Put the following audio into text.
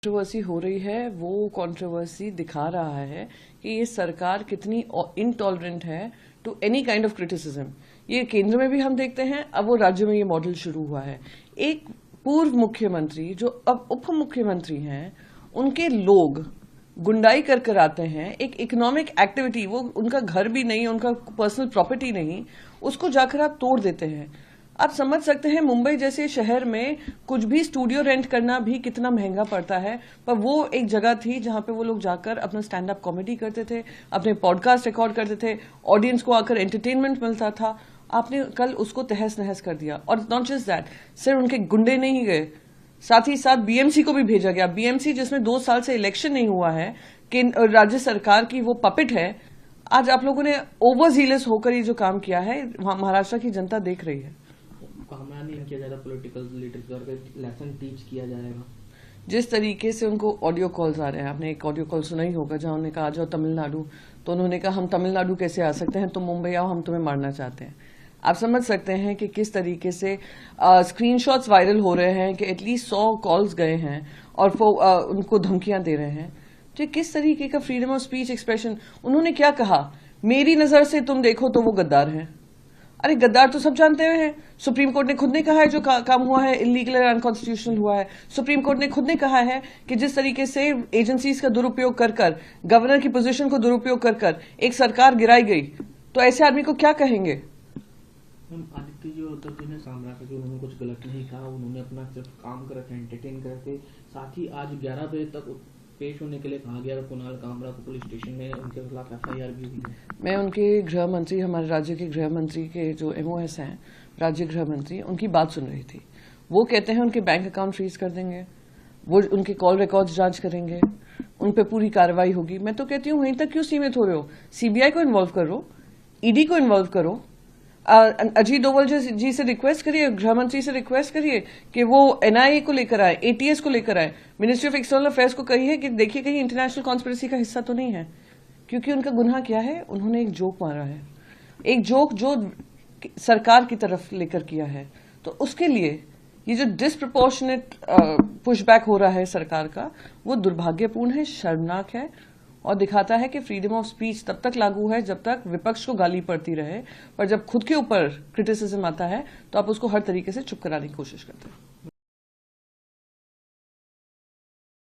Controversy हो रही है वो कंट्रोवर्सी दिखा रहा है कि ये सरकार कितनी इनटॉलरेंट है to any kind of criticism. ये केंद्र में भी हम देखते हैं, अब वो राज्य में ये मॉडल शुरू हुआ है। एक पूर्व मुख्यमंत्री जो अब उप मुख्यमंत्री हैं, उनके लोग गुंडाई कर कर आते हैं, एक इकोनॉमिक एक्टिविटी, वो उनका घर भी नहीं, उनका पर्सनल प्रॉपर्टी नहीं, उसको जाकर आप तोड़ देते हैं। आप समझ सकते हैं मुंबई जैसे शहर में कुछ भी स्टूडियो रेंट करना भी कितना महंगा पड़ता है, पर वो एक जगह थी जहां पे वो लोग जाकर अपना स्टैंड अप कॉमेडी करते थे, अपने पॉडकास्ट रिकॉर्ड करते थे, ऑडियंस को आकर एंटरटेनमेंट मिलता था। आपने कल उसको तहस नहस कर दिया। और नॉट जस्ट दैट, सिर्फ उनके गुंडे नहीं गए, साथ ही साथ बीएमसी को भी भेजा गया। बीएमसी जिसमें 2 साल से इलेक्शन नहीं हुआ है, कि राज्य सरकार की वो पपेट है। आज आप लोगों ने ओवर जीलस होकर ये जो काम किया है, महाराष्ट्र की जनता देख रही है। नहीं किया जाएगा, पॉलिटिकल लीडर्स द्वारा लेसन टीच किया जाएगा। जिस तरीके से उनको ऑडियो कॉल्स आ रहे हैं, आपने एक ऑडियो कॉल सुना ही होगा जहां उन्होंने कहा आ जाओ तमिलनाडु, तो उन्होंने कहा हम तमिलनाडु कैसे आ सकते हैं, तुम मुंबई आओ, हम तुम्हें मारना चाहते हैं। आप समझ सकते हैं कि किस तरीके से स्क्रीनशॉट्स वायरल हो रहे हैं कि एटलीस्ट 100 कॉल्स गए हैं और वो उनको धमकियां दे रहे हैं। तो किस तरीके का फ्रीडम ऑफ स्पीच एक्सप्रेशन। उन्होंने क्या कहा, मेरी नजर से तुम देखो तो वो गद्दार हैं। अरे गद्दार तो सब जानते हैं। सुप्रीम कोर्ट ने खुद ने कहा है जो काम हुआ है इलीगल और अनकॉन्स्टिट्यूशनल हुआ है। सुप्रीम कोर्ट ने खुद ने कहा है कि जिस तरीके से एजेंसीज का दुरुपयोग कर कर, गवर्नर की पोजीशन को दुरुपयोग कर कर एक सरकार गिराई गई, तो ऐसे आदमी को क्या कहेंगे। आदित्य जी होता ने सामना करके उन्होंने कुछ गलत नहीं कहा, उन्होंने अपना सिर्फ काम कर रखा, एंटरटेन करके। साथ ही आज 11 बजे तक पेश होने के लिए कहा गया, कुणाल कामरा को पुलिस स्टेशन में उनके खिलाफ एफआईआर भी हुई है। मैं उनके गृह मंत्री, हमारे राज्य के गृह मंत्री के जो एमओएस हैं, राज्य गृह मंत्री, उनकी बात सुन रही थी। वो कहते हैं उनके बैंक अकाउंट फ्रीज कर देंगे, वो उनके कॉल रिकॉर्ड्स जांच करेंगे, उन पर पूरी कार्रवाई होगी। मैं तो कहती हूँ वहीं तक क्यों सीमित हो रहे हो, सीबीआई को इन्वॉल्व करो, ईडी को इन्वॉल्व करो। अजीत डोवल जी से रिक्वेस्ट करिए, गृह मंत्री से रिक्वेस्ट करिए कि वो एनआईए को लेकर आए, एटीएस को लेकर आए, मिनिस्ट्री ऑफ एक्सटर्नल अफेयर्स को कहिए कि देखिए कहीं इंटरनेशनल कॉन्स्पिरेसी का हिस्सा तो नहीं है। क्योंकि उनका गुनाह क्या है, उन्होंने एक जोक मारा है, एक जोक जो सरकार की तरफ लेकर किया है। तो उसके लिए ये जो डिसप्रपोर्शनेट पुशबैक हो रहा है सरकार का, वो दुर्भाग्यपूर्ण है, शर्मनाक है, और दिखाता है कि फ्रीडम ऑफ स्पीच तब तक लागू है जब तक विपक्ष को गाली पड़ती रहे, पर जब खुद के ऊपर क्रिटिसिज्म आता है तो आप उसको हर तरीके से चुप कराने की कोशिश करते हैं।